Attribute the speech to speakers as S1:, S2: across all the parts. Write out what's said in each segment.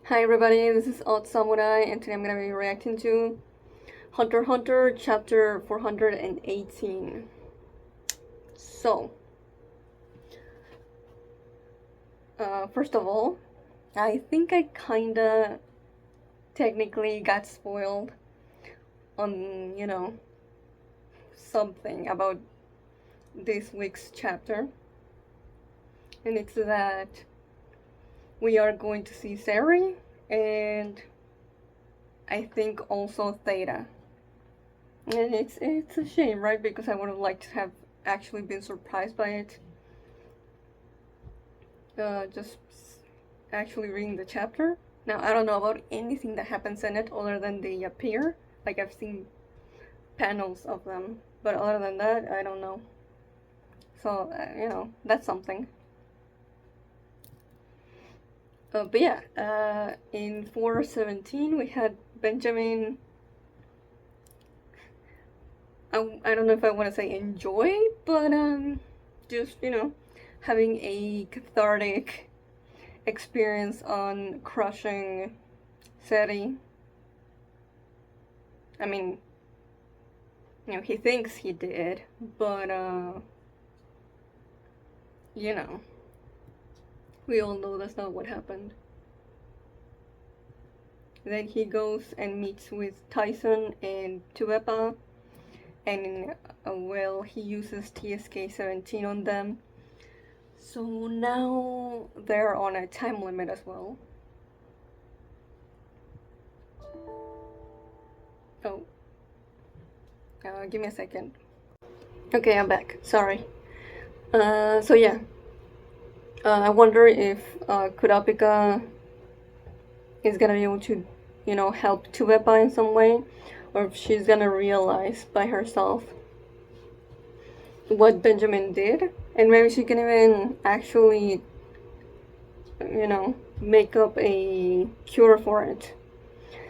S1: Hi everybody, this is Odd Samurai and today I'm gonna be reacting to Hunter x Hunter chapter 418. So, first of all, I think I kinda technically got spoiled on, something about this week's chapter. And it's that we are going to see Tserri and I think also Theta. And it's a shame, right? Because I would have liked to have actually been surprised by it. Just actually reading the chapter. Now, I don't know about anything that happens in it other than they appear. Like, I've seen panels of them. But other than that, I don't know. So, that's something. But yeah, in 417 we had Benjamin. I don't know if I want to say enjoy, but just, having a cathartic experience on crushing Tserri. I mean, he thinks he did, but, we all know that's not what happened. Then he goes and meets with Tyson and Tuepa, and, well, he uses TSK-17 on them. So now they're on a time limit as well. Oh. Give me a second. Okay, I'm back. Sorry. So yeah. I wonder if Kurapika is gonna be able to, help Tuepa in some way, or if she's gonna realize by herself what Benjamin did, and maybe she can even actually, make up a cure for it.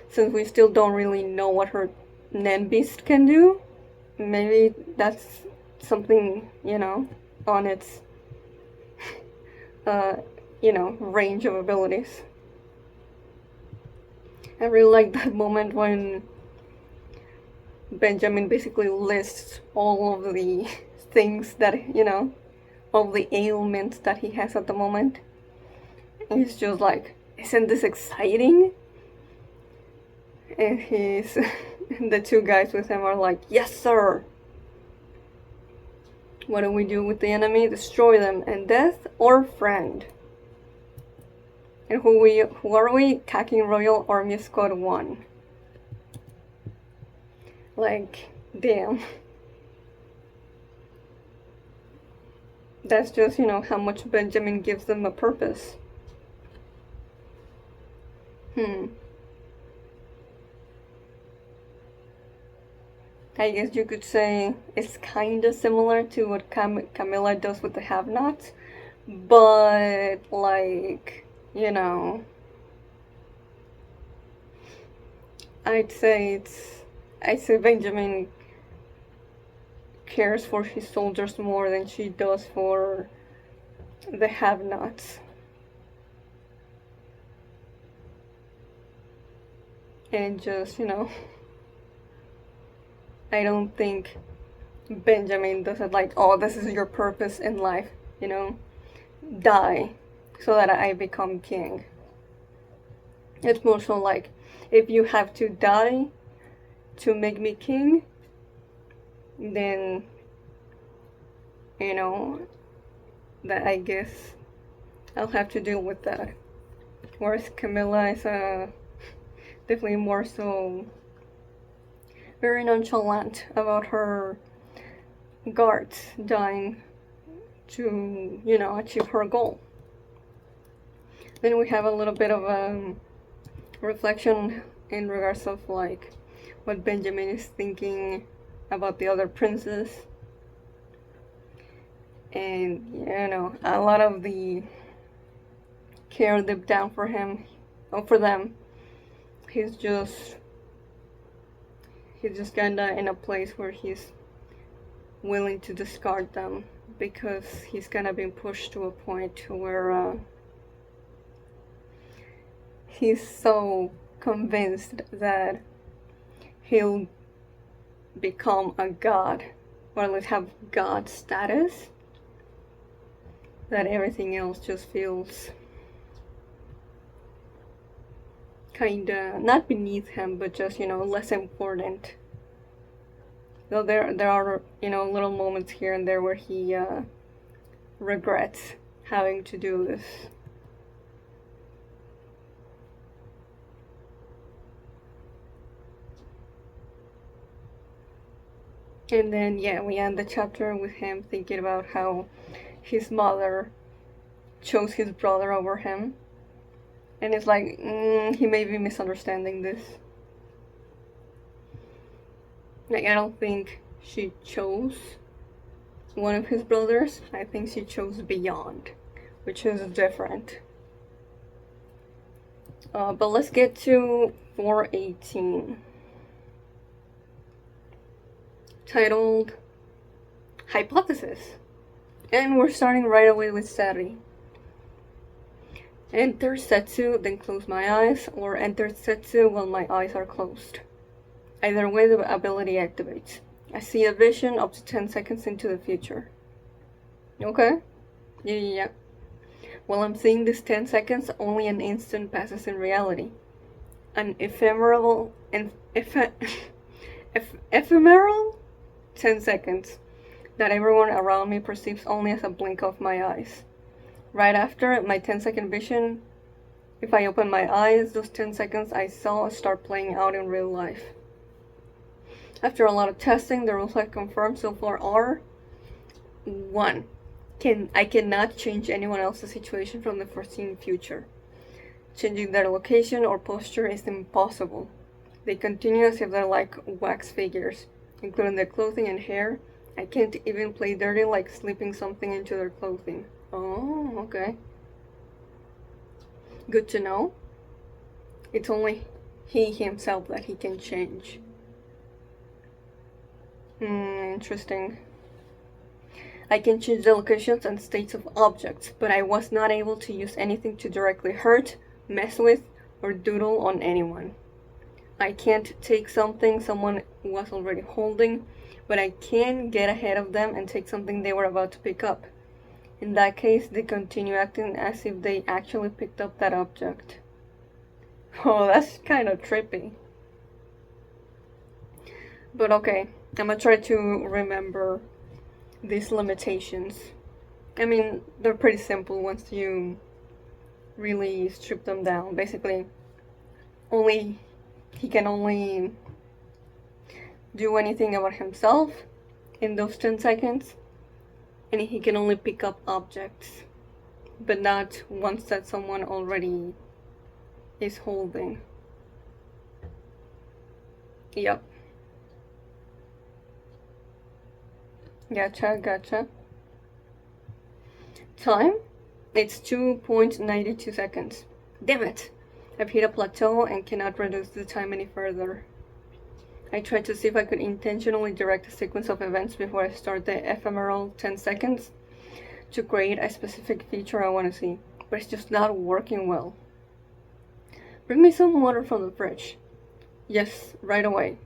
S1: Since we still don't really know what her Beast can do, maybe that's something, on its, range of abilities. I really like that moment when Benjamin basically lists all of the things that, all the ailments that he has at the moment. And he's just like, isn't this exciting? And the two guys with him are like, yes sir! What do we do with the enemy? Destroy them, and death or friend? And who are we? Kakin Royal Army Squad 1. Like, damn. That's just, how much Benjamin gives them a purpose. I guess you could say it's kinda similar to what Camilla does with the have-nots, but, like, I'd say Benjamin cares for his soldiers more than she does for the have-nots. And just, I don't think Benjamin does it like, oh, this is your purpose in life, die so that I become king. It's more so like, if you have to die to make me king, then, that I guess I'll have to deal with that. Whereas Camilla is definitely more so very nonchalant about her guards dying to, achieve her goal. Then we have a little bit of a reflection in regards of like what Benjamin is thinking about the other princes, and a lot of the care deep down for him, or for them, he's just kinda in a place where he's willing to discard them because he's kinda been pushed to a point where he's so convinced that he'll become a god, or at least have god status, that everything else just feels kinda not beneath him, but just, less important. Though there are, little moments here and there where he regrets having to do this. And then, yeah, we end the chapter with him thinking about how his mother chose his brother over him. And it's like, he may be misunderstanding this. Like, I don't think she chose one of his brothers. I think she chose beyond, which is different. But let's get to 418. Titled Hypothesis. And we're starting right away with Tserri. Enter Setsu, then close my eyes, or enter Setsu while my eyes are closed. Either way, the ability activates. I see a vision up to 10 seconds into the future. Okay. Yeah. While I'm seeing this 10 seconds, only an instant passes in reality. An ephemeral 10 seconds that everyone around me perceives only as a blink of my eyes. Right after my 10-second vision, if I open my eyes, those 10 seconds I saw start playing out in real life. After a lot of testing, the rules I've confirmed so far are: 1. I cannot change anyone else's situation from the foreseen future. Changing their location or posture is impossible. They continue as if they're like wax figures, including their clothing and hair. I can't even play dirty like slipping something into their clothing. Oh, okay. Good to know. It's only he himself that he can change. Interesting. I can change the locations and states of objects, but I was not able to use anything to directly hurt, mess with, or doodle on anyone. I can't take something someone was already holding, but I can get ahead of them and take something they were about to pick up. In that case, they continue acting as if they actually picked up that object. Oh, that's kind of trippy. But okay, I'm gonna try to remember these limitations. I mean, they're pretty simple once you really strip them down. Basically, he can only do anything about himself in those 10 seconds. And he can only pick up objects, but not ones that someone already is holding. Yep. Gotcha. Time? It's 2.92 seconds. Damn it! I've hit a plateau and cannot reduce the time any further. I tried to see if I could intentionally direct a sequence of events before I start the ephemeral 10 seconds to create a specific feature I want to see, but it's just not working well. Bring me some water from the fridge. Yes, right away.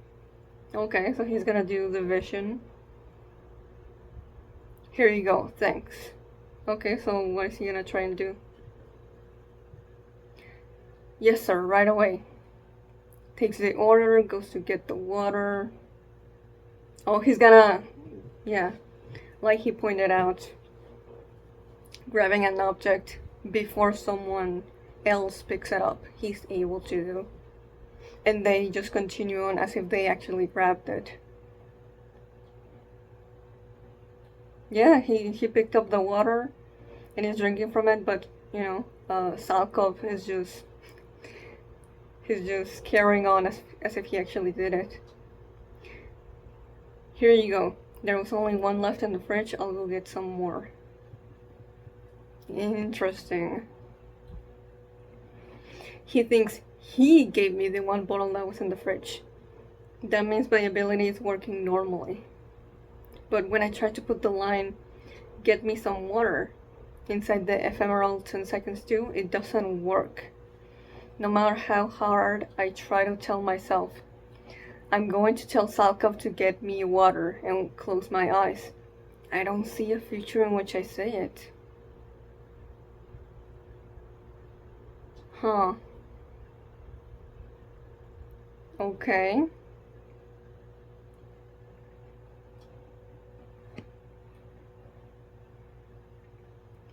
S1: Okay, so he's gonna do the vision. Here you go, thanks. Okay, so what is he gonna try and do? Yes, sir, right away. Takes the order, goes to get the water. Oh, he's gonna, yeah, like he pointed out, grabbing an object before someone else picks it up, he's able to do. And they just continue on as if they actually grabbed it. Yeah, he picked up the water and he's drinking from it, but, Salkov is just... he's just carrying on as if he actually did it. Here you go. There was only one left in the fridge. I'll go get some more. Interesting. He thinks he gave me the one bottle that was in the fridge. That means my ability is working normally. But when I try to put the line, get me some water, inside the ephemeral 10 seconds too, it doesn't work. no matter how hard I try to tell myself. I'm going to tell Salkov to get me water and close my eyes. I don't see a future in which I say it. Huh. Okay.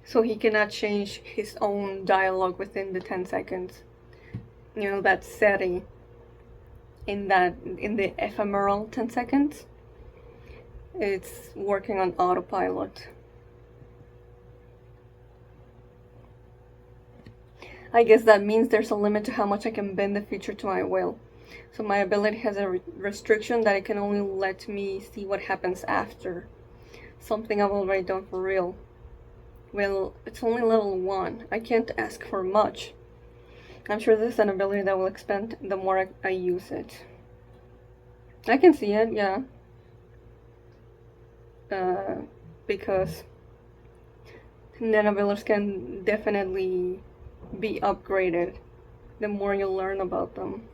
S1: So he cannot change his own dialogue within the 10 seconds. You know, that Tserri in the ephemeral 10 seconds. It's working on autopilot. I guess that means there's a limit to how much I can bend the future to my will. So my ability has a restriction that it can only let me see what happens after. Something I've already done for real. Well, it's only level 1. I can't ask for much. I'm sure this is an ability that will expand the more I use it. I can see it, yeah. Because then abilities can definitely be upgraded the more you learn about them.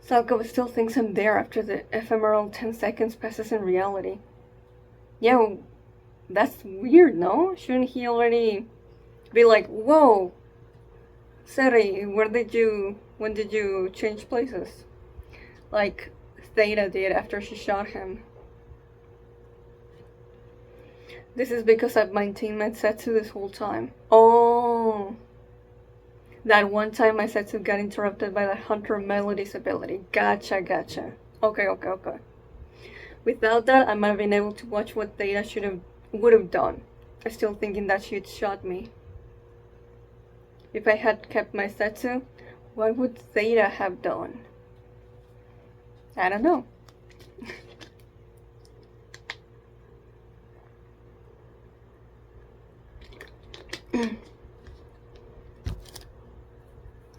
S1: Salkov still thinks I'm there after the ephemeral 10 seconds passes in reality. Yeah, well, that's weird, no? Shouldn't he already be like, whoa, Tserri, when did you change places? Like Theta did after she shot him. This is because I've maintained my Setsu this whole time. Oh. That one time my Setsu got interrupted by the Hunter Melody's ability. Gotcha. Okay. Without that, I might have been able to watch what Theta would have done. I'm still thinking that she'd shot me. If I had kept my Setsu, what would Theta have done? I don't know.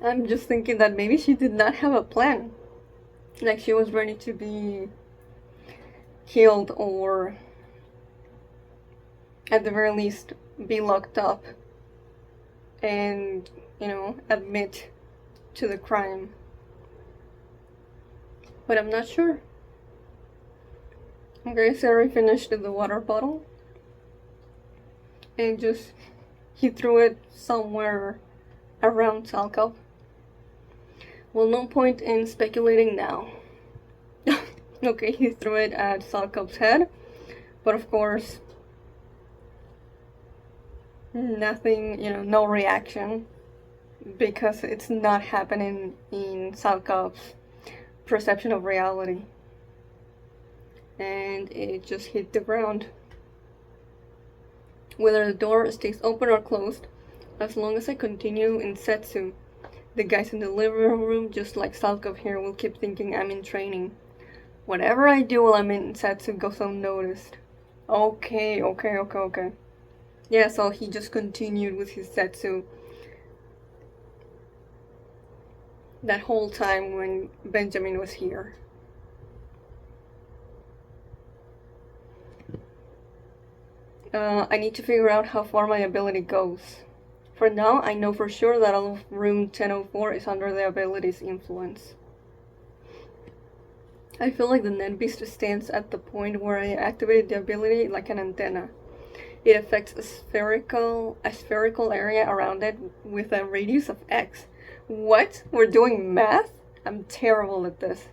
S1: I'm just thinking that maybe she did not have a plan. Like she was ready to be killed or at the very least be locked up and, you know, admit to the crime. But I'm not sure. Okay, Tserri finished the water bottle and he threw it somewhere around Salkov. Well, no point in speculating now. Okay, he threw it at Salkov's head, but of course, nothing, you know, no reaction, because it's not happening in Salkov's perception of reality. And it just hit the ground. Whether the door stays open or closed, as long as I continue in Setsu, the guys in the living room, just like Salkov here, will keep thinking I'm in training. Whatever I do while I'm in Setsu goes unnoticed. Okay. Yeah, so he just continued with his Setsu that whole time when Benjamin was here. I need to figure out how far my ability goes. For now, I know for sure that all of room 1004 is under the ability's influence. I feel like the net beast stands at the point where I activated the ability like an antenna. It affects a spherical area around it with a radius of X. What? We're doing math? I'm terrible at this.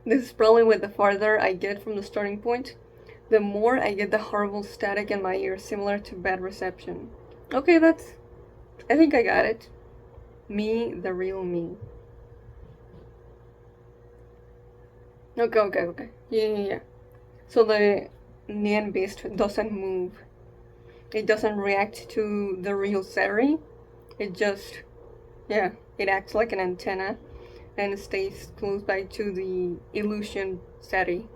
S1: This is probably why the farther I get from the starting point, the more I get the horrible static in my ears, similar to bad reception. Okay, I think I got it. Me, the real me. Okay. Yeah. So the Neon Beast doesn't move. It doesn't react to the real Tserri. It just, yeah, it acts like an antenna and stays close by to the illusion Tserri.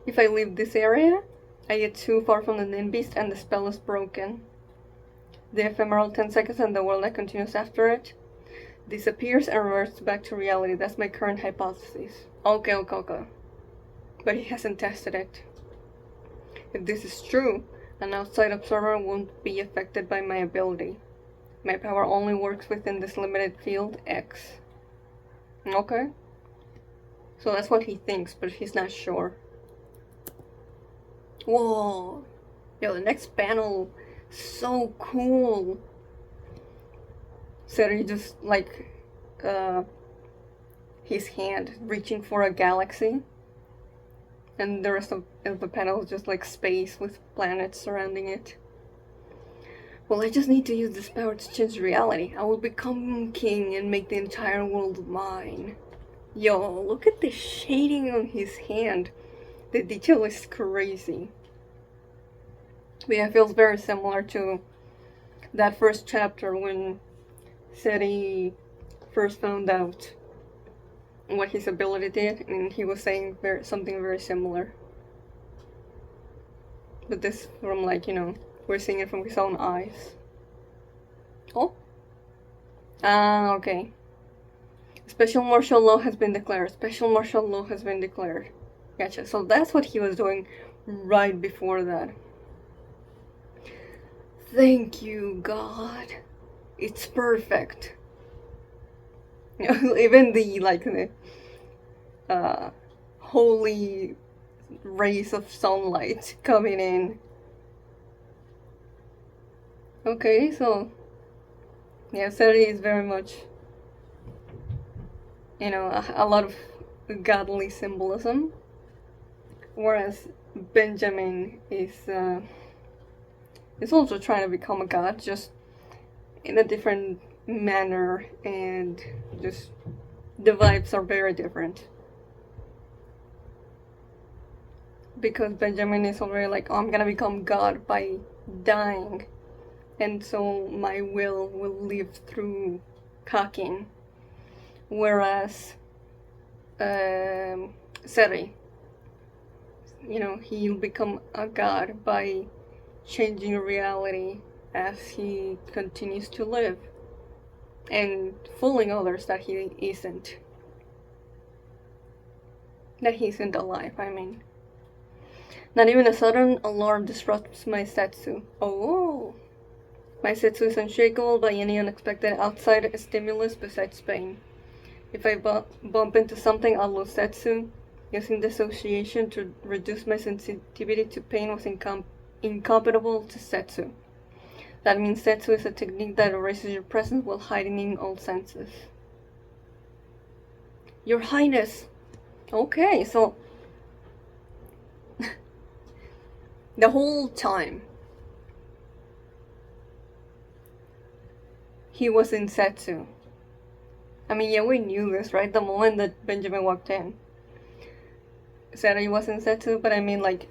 S1: If I leave this area, I get too far from the Neon Beast and the spell is broken. The ephemeral 10 seconds and the world that continues after it disappears and reverts back to reality. That's my current hypothesis. Okay. But he hasn't tested it. If this is true, an outside observer won't be affected by my ability. My power only works within this limited field X. Okay. So that's what he thinks, but he's not sure. Whoa. Yo, the next panel, so cool. Tserri just like his hand reaching for a galaxy, and the rest of the panel is just like space with planets surrounding it. Well, I just need to use this power to change reality. I will become king and make the entire world mine. Yo, look at the shading on his hand. The detail is crazy. But yeah, it feels very similar to that first chapter when Tserri first found out what his ability did, and he was saying something very similar. But this from, like, you know, we're seeing it from his own eyes. Oh? Ah, okay. Special martial law has been declared. Special martial law has been declared. Gotcha. So that's what he was doing right before that. Thank you, God. It's perfect. Even the, like, the holy rays of sunlight coming in. Okay, so yeah, Tserri is very much, you know, a lot of godly symbolism, whereas Benjamin is also trying to become a god, just in a different manner, and just the vibes are very different. Because Benjamin is already like, oh, I'm gonna become God by dying, and so my will live through Kakin. Whereas Tserri, you know, he'll become a god by changing reality as he continues to live, and fooling others that he isn't. That he isn't alive, I mean. Not even a sudden alarm disrupts my setsu. Oh! My setsu is unshakable by any unexpected outside stimulus besides pain. If I bump into something, I'll lose setsu. Using dissociation to reduce my sensitivity to pain was incompatible to setsu. That means setsu is a technique that erases your presence while heightening all senses. Your Highness! Okay, so the whole time he was in setsu. I mean, yeah, we knew this, right? The moment that Benjamin walked in, Tserri was in setsu, but I mean, like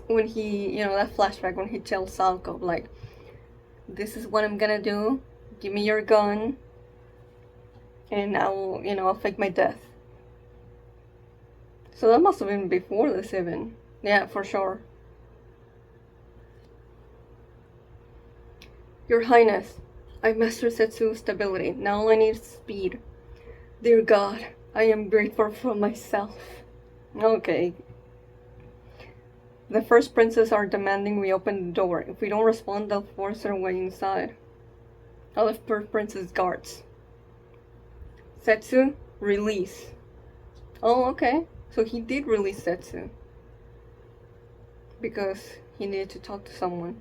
S1: when he, you know, that flashback when he tells Salko, like, this is what I'm gonna do, give me your gun, and I'll, you know, I'll fake my death. So that must have been before this even. Yeah, for sure. Your Highness, I mastered Setsu stability. Now all I need is speed. Dear God, I am grateful for myself. Okay. The first princes are demanding we open the door. If we don't respond, they'll force their way inside. I'll have first prince's guards. Setsu, release. Oh, okay. So he did release Setsu. Because he needed to talk to someone.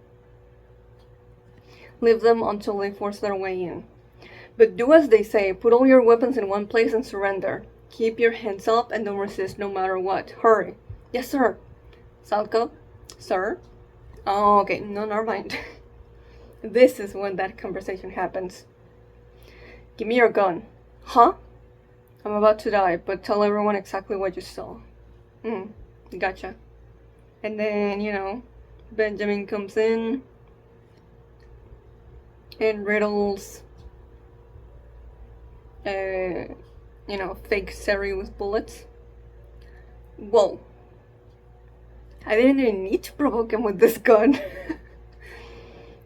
S1: Leave them until they force their way in. But do as they say, put all your weapons in one place and surrender. Keep your hands up and don't resist no matter what. Hurry. Yes, sir. Salko? Sir? Oh, okay. No, never mind. This is when that conversation happens. Give me your gun. Huh? I'm about to die, but tell everyone exactly what you saw. Gotcha. And then, you know, Benjamin comes in and riddles, you know, fake Tserri with bullets. Whoa. I didn't even need to provoke him with this gun.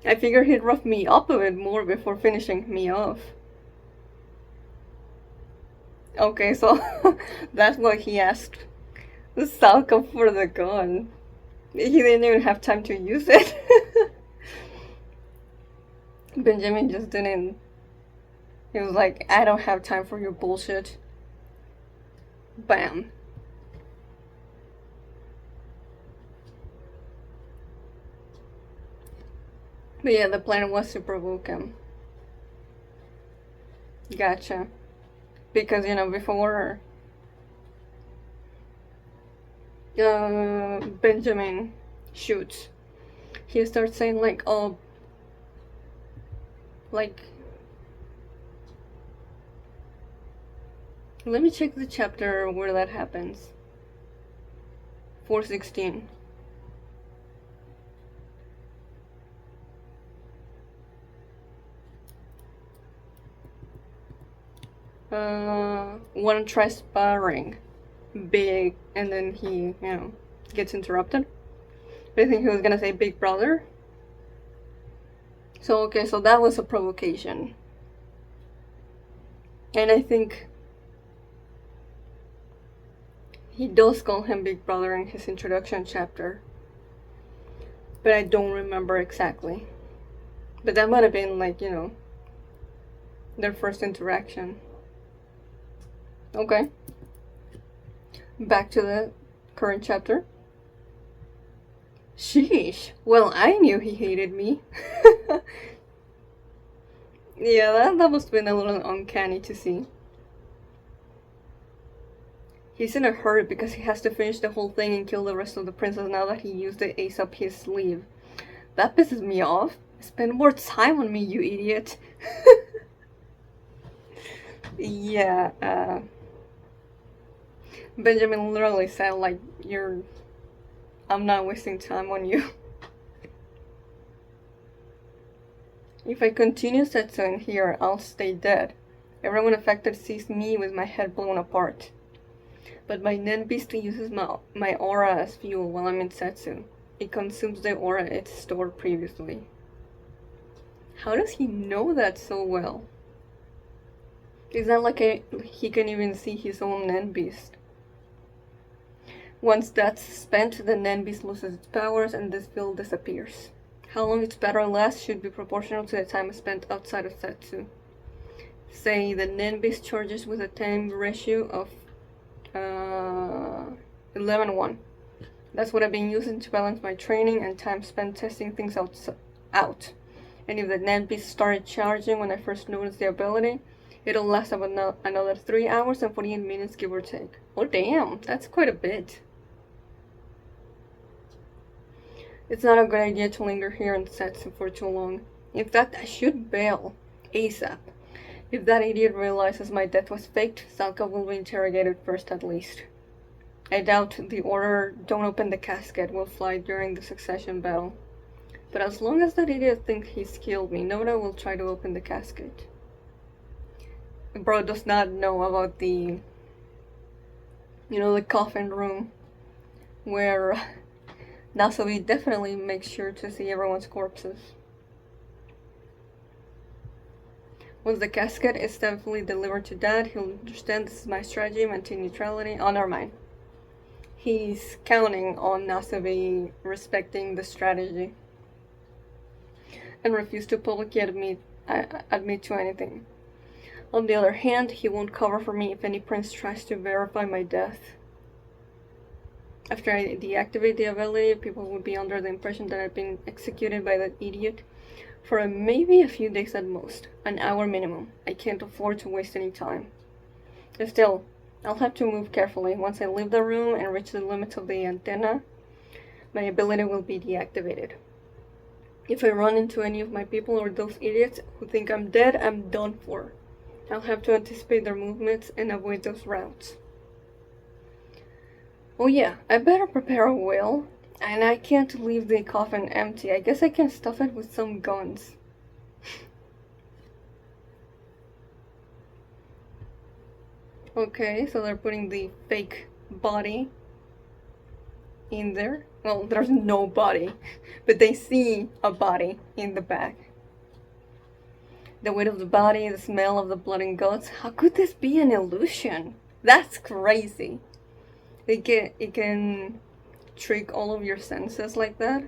S1: I figured he'd rough me up a bit more before finishing me off. Okay, so that's why he asked Salka for the gun. He didn't even have time to use it. Benjamin just didn't. He was like, I don't have time for your bullshit. Bam. But yeah, the plan was to provoke him. Gotcha. Because, before Benjamin shoots, he starts saying, like, oh, like, let me check the chapter where that happens. 416. One tries sparring big, and then he, gets interrupted. I think he was gonna say big brother. So, okay, so that was a provocation. And I think he does call him big brother in his introduction chapter. But I don't remember exactly. But that might have been, like, their first interaction. Okay. Back to the current chapter. Sheesh. Well, I knew he hated me. Yeah, that must have been a little uncanny to see. He's in a hurry because he has to finish the whole thing and kill the rest of the princes now that he used the ace up his sleeve. That pisses me off. Spend more time on me, you idiot. Yeah, Benjamin literally said, like, I'm not wasting time on you. If I continue Setsu in here, I'll stay dead. Everyone affected sees me with my head blown apart. But my Nen beast uses my aura as fuel while I'm in Setsu. It consumes the aura it stored previously. How does he know that so well? It's not like he can even see his own Nen beast. Once that's spent, the Nen beast loses its powers and this field disappears. How long its battle lasts should be proportional to the time spent outside of Setsu. Say the Nen beast charges with a time ratio of 11:1. That's what I've been using to balance my training and time spent testing things out. And if the Nen beast started charging when I first noticed the ability, it'll last about another 3 hours and 48 minutes, give or take. Oh damn, that's quite a bit. It's not a good idea to linger here in Setsu for too long. In fact, I should bail ASAP. If that idiot realizes my death was faked, Salka will be interrogated first at least. I doubt the order "don't open the casket" will fly during the succession battle. But as long as that idiot thinks he's killed me, Noda will try to open the casket. Bro does not know about the coffin room where Nasobi definitely makes sure to see everyone's corpses. Once the casket is definitely delivered to Dad, he'll understand this is my strategy, maintain neutrality. Oh, never mind. He's counting on Nasobi respecting the strategy and refuse to publicly admit to anything. On the other hand, he won't cover for me if any prince tries to verify my death. After I deactivate the ability, people would be under the impression that I've been executed by that idiot for maybe a few days at most, an hour minimum. I can't afford to waste any time. Still, I'll have to move carefully. Once I leave the room and reach the limits of the antenna, my ability will be deactivated. If I run into any of my people or those idiots who think I'm dead, I'm done for. I'll have to anticipate their movements and avoid those routes. Oh yeah, I better prepare a will, and I can't leave the coffin empty. I guess I can stuff it with some guns. Okay, so they're putting the fake body in there. Well, there's no body, but they see a body in the back. The weight of the body, the smell of the blood and guts. How could this be an illusion? That's crazy. It can trick all of your senses like that.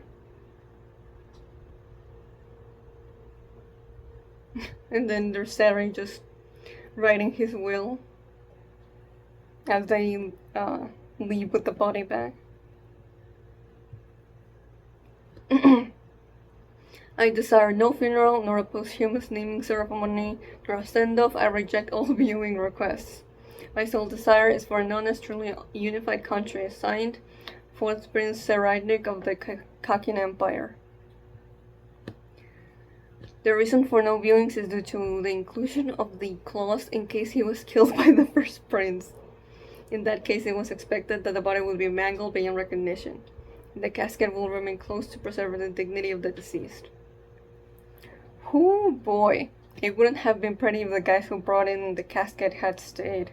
S1: And then there's Tserri just writing his will as they leave with the body bag. I desire no funeral, nor a posthumous naming ceremony, nor a send-off. I reject all viewing requests. My sole desire is for a non-truly unified country. Signed, 4th Prince Tserri of the Kakin Empire. The reason for no viewings is due to the inclusion of the clause in case he was killed by the first prince. In that case, it was expected that the body would be mangled beyond recognition. The casket will remain closed to preserve the dignity of the deceased. Oh boy, it wouldn't have been pretty if the guys who brought in the casket had stayed.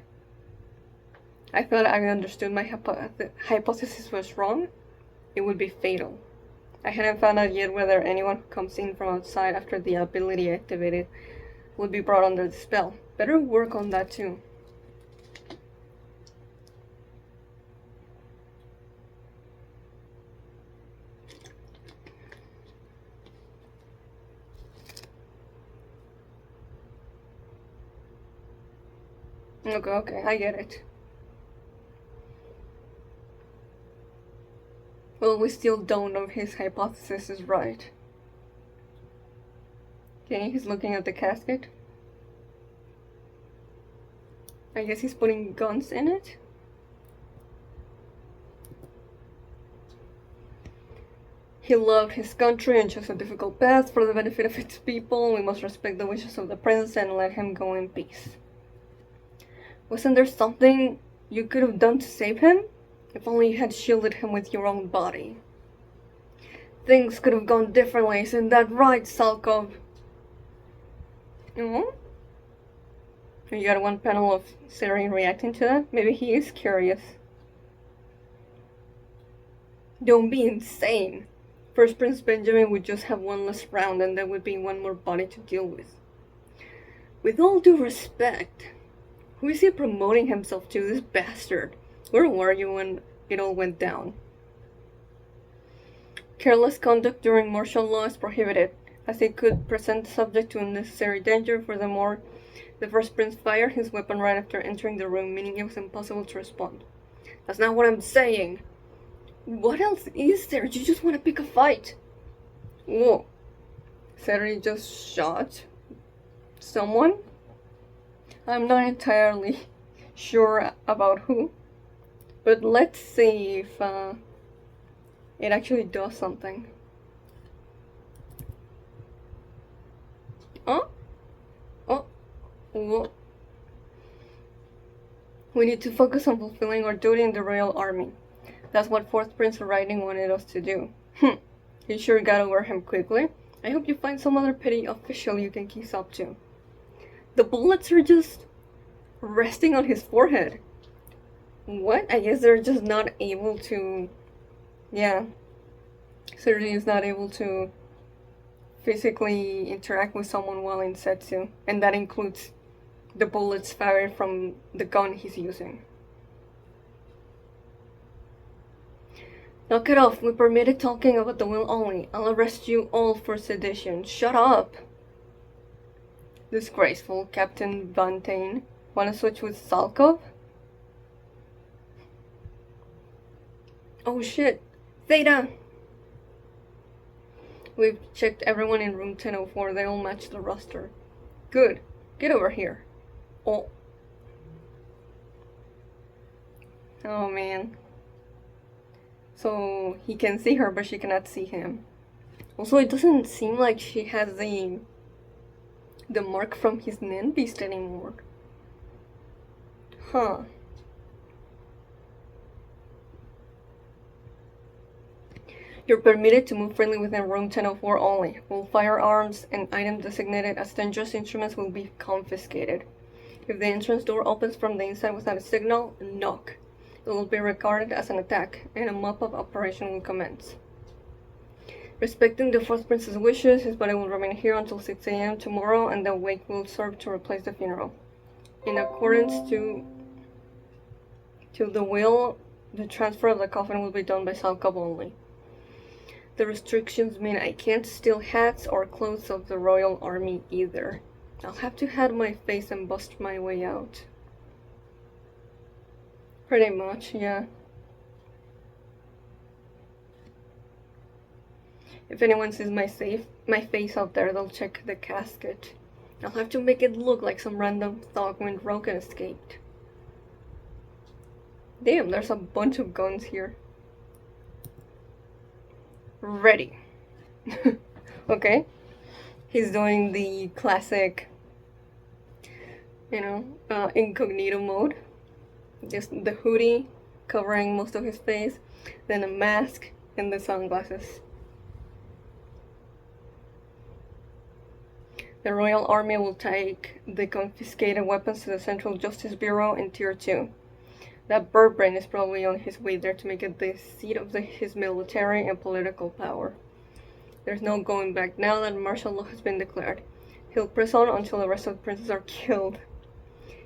S1: I thought I understood my hypothesis was wrong. It would be fatal. I hadn't found out yet whether anyone who comes in from outside after the ability activated would be brought under the spell. Better work on that too. Okay, I get it. Well, we still don't know if his hypothesis is right. Okay, he's looking at the casket. I guess he's putting guns in it. He loved his country and chose a difficult path for the benefit of its people. We must respect the wishes of the prince and let him go in peace. Wasn't there something you could have done to save him? If only you had shielded him with your own body. Things could have gone differently, isn't that right, Salkov? You got one panel of Tserri reacting to that? Maybe he is curious. Don't be insane. First Prince Benjamin would just have one less round and there would be one more body to deal with. With all due respect, who is he promoting himself to, this bastard? Where were you when it all went down? Careless conduct during martial law is prohibited, as it could present the subject to unnecessary danger. Furthermore, the first prince fired his weapon right after entering the room, meaning it was impossible to respond. That's not what I'm saying. What else is there? You just want to pick a fight. Whoa. Tserri just shot someone? I'm not entirely sure about who. But let's see if it actually does something. Oh? We need to focus on fulfilling our duty in the royal army. That's what 4th Prince Riding wanted us to do. You sure got over him quickly. I hope you find some other petty official you can kiss up to. The bullets are just resting on his forehead. What? I guess they're just not able to... Yeah. Tserri is not able to physically interact with someone while in Setsu. And that includes the bullets fired from the gun he's using. Knock it off. We're permitted talking about the will only. I'll arrest you all for sedition. Shut up! Disgraceful, Captain Vantain. Wanna switch with Salkov? Oh shit! Theta! We've checked everyone in room 1004. They all match the roster. Good. Get over here. Oh. Oh man. So he can see her, but she cannot see him. Also, it doesn't seem like she has the mark from his Nen beast anymore. Huh. You're permitted to move freely within room 1004 only. All firearms and items designated as dangerous instruments will be confiscated. If the entrance door opens from the inside without a signal, knock. It will be regarded as an attack, and a mop-up operation will commence. Respecting the 4th Prince's wishes, his body will remain here until 6 a.m. tomorrow, and the wake will serve to replace the funeral. In accordance to the will The transfer of the coffin will be done by Salkov only. The restrictions mean I can't steal hats or clothes of the royal army either. I'll have to hide my face and bust my way out. Pretty much, yeah. If anyone sees my face out there, they'll check the casket. I'll have to make it look like some random thug went rogue and escaped. Damn, there's a bunch of guns here. Ready. Okay. He's doing the classic, incognito mode. Just the hoodie covering most of his face, then a mask and the sunglasses. The Royal Army will take the confiscated weapons to the Central Justice Bureau in Tier 2. That bird brain is probably on his way there to make it the seat of his military and political power. There's no going back now that martial law has been declared. He'll press on until the rest of the princes are killed.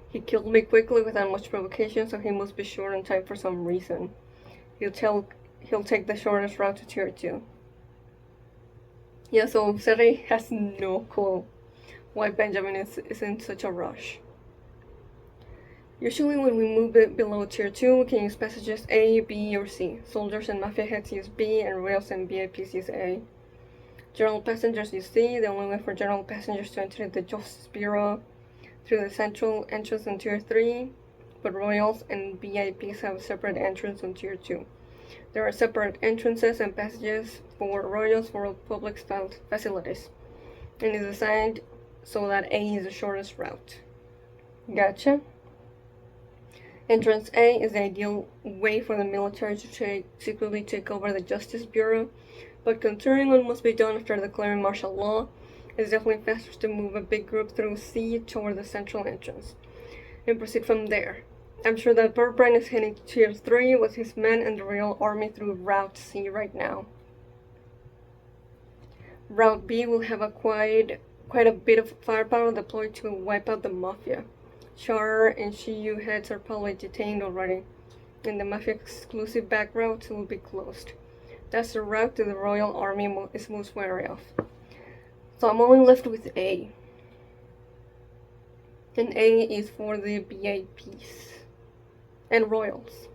S1: He killed me quickly without much provocation, so he must be short on time for some reason. He'll take the shortest route to Tier 2. Yeah, so Tserri has no clue why Benjamin is in such a rush. Usually when we move below Tier 2, we can use passages A, B, or C. Soldiers and mafia heads use B, and royals and VIPs use A. General passengers use C. The only way for general passengers to enter the Justice Bureau through the central entrance in Tier 3, but royals and VIPs have a separate entrance on Tier 2. There are separate entrances and passages for royals for public facilities, and is designed so that A is the shortest route. Gotcha. Entrance A is the ideal way for the military to secretly take over the Justice Bureau, but considering what must be done after declaring martial law, it's definitely faster to move a big group through C toward the central entrance, and proceed from there. I'm sure that Burbrand is heading to Tier 3 with his men and the Royal Army through Route C right now. Route B will have quite a bit of firepower deployed to wipe out the Mafia. Char and Shiyu heads are probably detained already, and the Mafia exclusive back route will be closed. That's the route that the Royal Army is most wary of. So I'm only left with A. And A is for the VIPs and royals.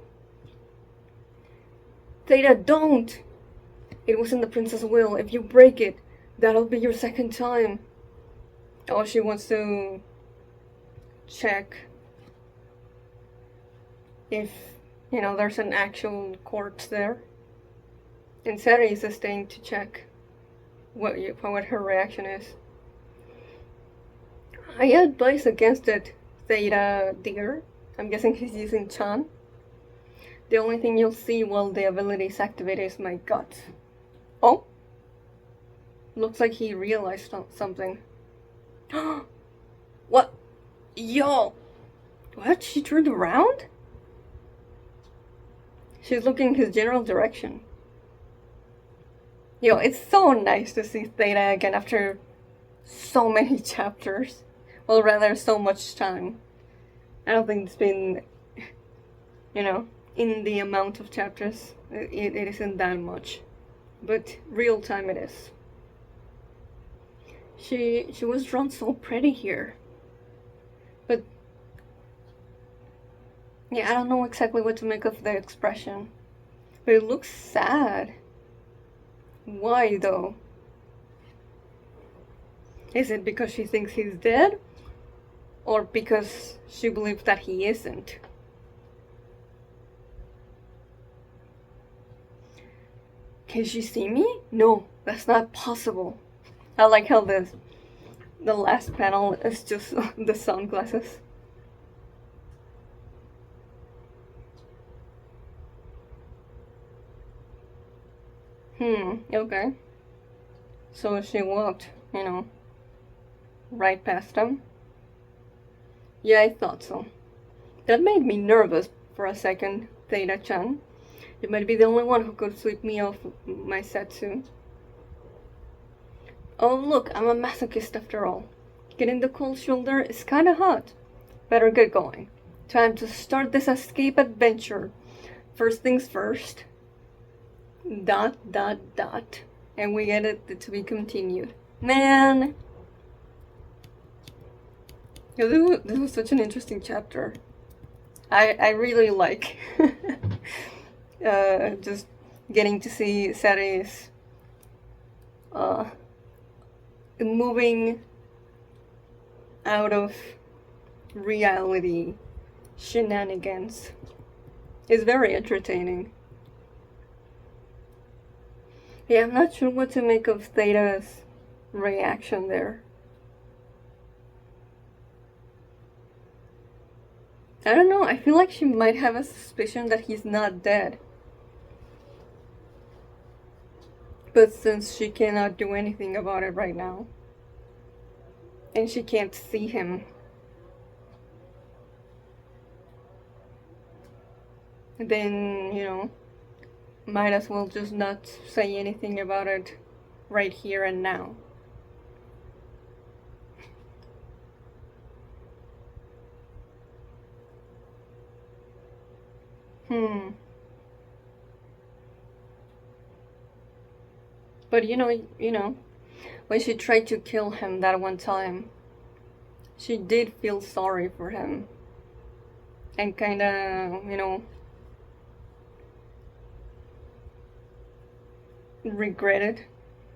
S1: Theta, don't! It wasn't the princess' will. If you break it, that'll be your second time. Oh, she wants to check if, there's an actual corpse there. And Tserri is staying to check what her reaction is. I advise against it, Theta dear. I'm guessing he's using Chan. The only thing you'll see while the ability is activated is my gut. Oh? Looks like he realized something. What? Yo! What? She turned around? She's looking his general direction. Yo, it's so nice to see Theta again after so many chapters. Well, rather, so much time. I don't think it's been, in the amount of chapters, it isn't that much. But real time it is. She was drawn so pretty here. But, yeah, I don't know exactly what to make of the expression. But it looks sad. Why, though? Is it because she thinks he's dead? Or because she believes that he isn't? Can she see me? No, that's not possible. I like how the last panel is just the sunglasses. Okay. So she walked, right past him. Yeah, I thought so. That made me nervous for a second, Theta-chan. You might be the only one who could sweep me off my setsu. Oh look, I'm a masochist after all. Getting the cold shoulder is kinda hot. Better get going. Time to start this escape adventure. first things first, dot, dot, dot. And we get it to be continued. Man! This was such an interesting chapter. I really like just getting to see Tserri's moving out of reality shenanigans. It's very entertaining. Yeah, I'm not sure what to make of Theta's reaction there. I don't know, I feel like she might have a suspicion that he's not dead. But since she cannot do anything about it right now, and she can't see him, then, you know, might as well just not say anything about it right here and now. But you know, when she tried to kill him that one time, she did feel sorry for him. And kinda, you know, regretted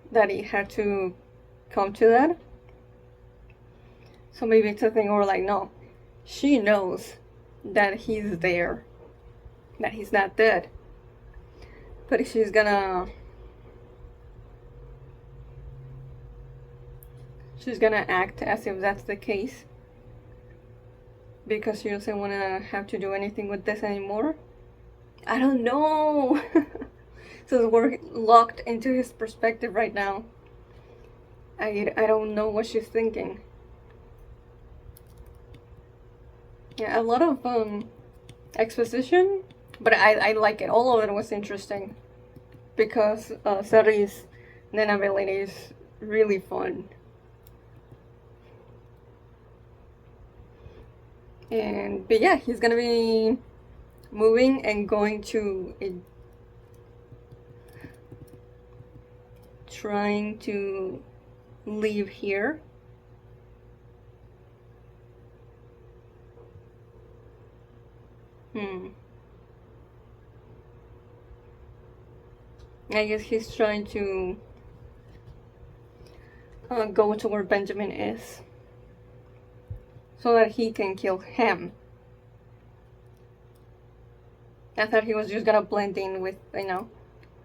S1: that he had to come to that. So maybe it's a thing where, like, no, she knows that he's there, that he's not dead. But she's gonna act as if that's the case, because she doesn't want to have to do anything with this anymore. I don't know. So we're locked into his perspective right now. I don't know what she's thinking. Yeah, a lot of exposition, but I like it. All of it was interesting because Tserri's ability is really fun. But yeah, he's gonna be moving and going to trying to leave here. I guess he's trying to go to where Benjamin is, so that he can kill him. I thought he was just gonna blend in with, you know,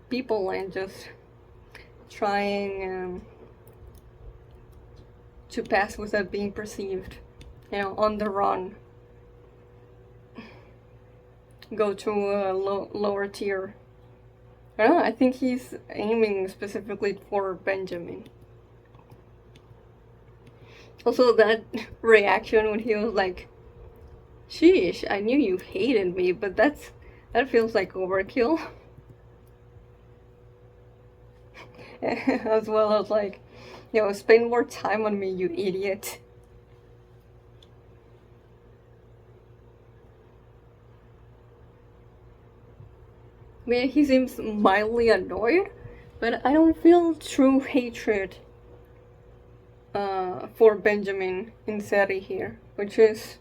S1: people and just trying to pass without being perceived, you know, on the run. Go to a lower tier. I don't know, I think he's aiming specifically for Benjamin. Also, that reaction when he was like, sheesh, I knew you hated me, but that feels like overkill. As well as like, you know, spend more time on me, you idiot. I mean, he seems mildly annoyed, but I don't feel true hatred for Benjamin in Tserri here, which is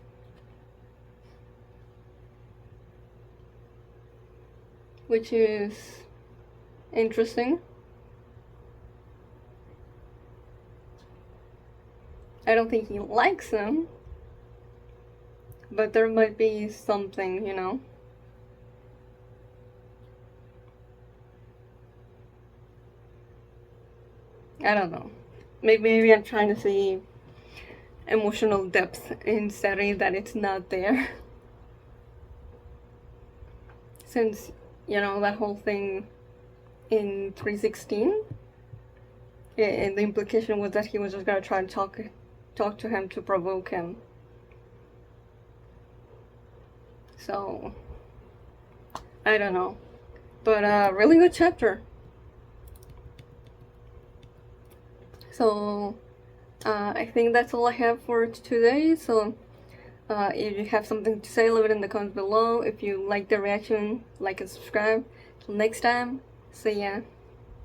S1: interesting. I don't think he likes him, but there might be something, you know. I don't know. Maybe I'm trying to see emotional depth in Tserri that it's not there. Since, you know, that whole thing in 316, and the implication was that he was just gonna try and talk to him to provoke him. So, I don't know. But really good chapter. So, I think that's all I have for today. So, If you have something to say, leave it in the comments below. If you like the reaction, like and subscribe. Till next time, see ya.